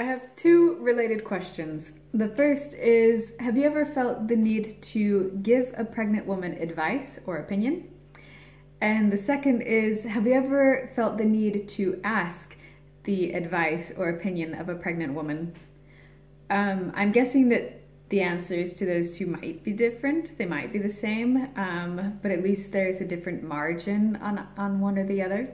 I have two related questions. The first is, have you ever felt the need to give a pregnant woman advice or opinion? And the second is, have you ever felt the need to ask the advice or opinion of a pregnant woman? I'm guessing that the answers to those two might be different. They might be the same, but at least there's a different margin on one or the other.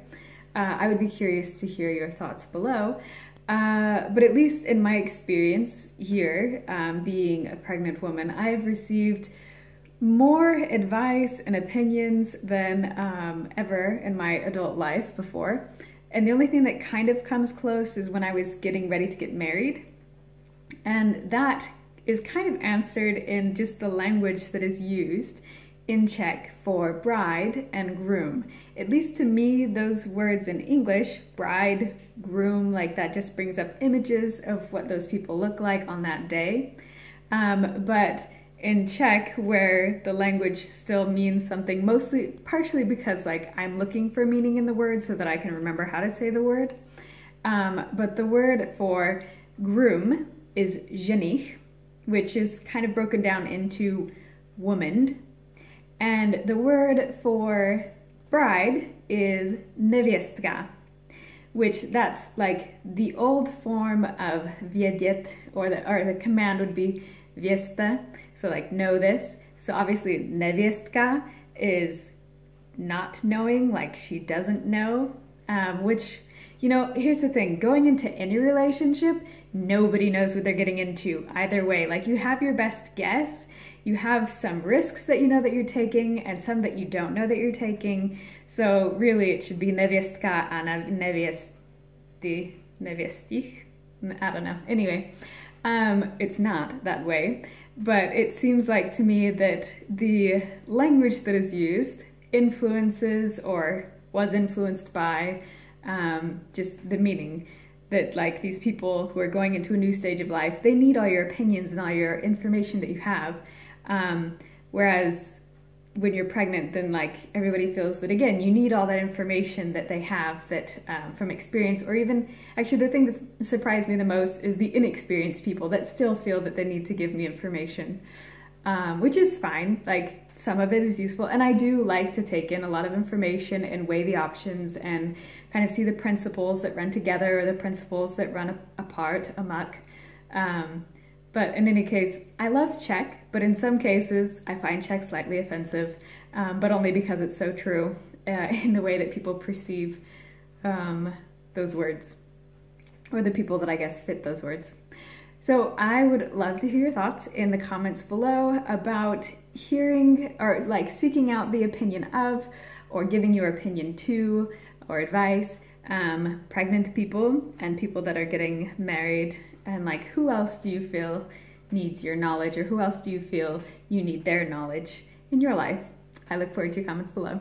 I would be curious to hear your thoughts below. But at least in my experience here, being a pregnant woman, I've received more advice and opinions than ever in my adult life before. And the only thing that kind of comes close is when I was getting ready to get married. And that is kind of answered in just the language that is used in Czech for bride and groom. At least to me, those words in English, bride, groom, like that just brings up images of what those people look like on that day. But in Czech, where the language still means something, partially because like I'm looking for meaning in the word so that I can remember how to say the word. But the word for groom is ženich, which is kind of broken down into woman. And the word for bride is nevěstka, which that's like the old form of vědět, or the command would be vězte, so like know this. So obviously nevěstka is not knowing, like she doesn't know, which, you know, here's the thing, going into any relationship, nobody knows what they're getting into either way. Like you have your best guess, you have some risks that you know that you're taking and some that you don't know that you're taking. So really it should be nevěstka a nevěstich. I don't know. Anyway, it's not that way, but it seems like to me that the language that is used influences or was influenced by just the meaning. That like these people who are going into a new stage of life, they need all your opinions and all your information that you have. Whereas when you're pregnant, then like everybody feels that again, you need all that information that they have that from experience, or even actually the thing that surprised me the most is the inexperienced people that still feel that they need to give me information, which is fine. Like some of it is useful, and I do like to take in a lot of information and weigh the options and kind of see the principles that run together or the principles that run apart, amok. But in any case, I love Czech, but in some cases I find Czech slightly offensive, but only because it's so true in the way that people perceive those words, or the people that I guess fit those words. So I would love to hear your thoughts in the comments below about hearing or like seeking out the opinion of, or giving your opinion to, or advice, pregnant people and people that are getting married, and like who else do you feel needs your knowledge, or who else do you feel you need their knowledge in your life? I look forward to your comments below.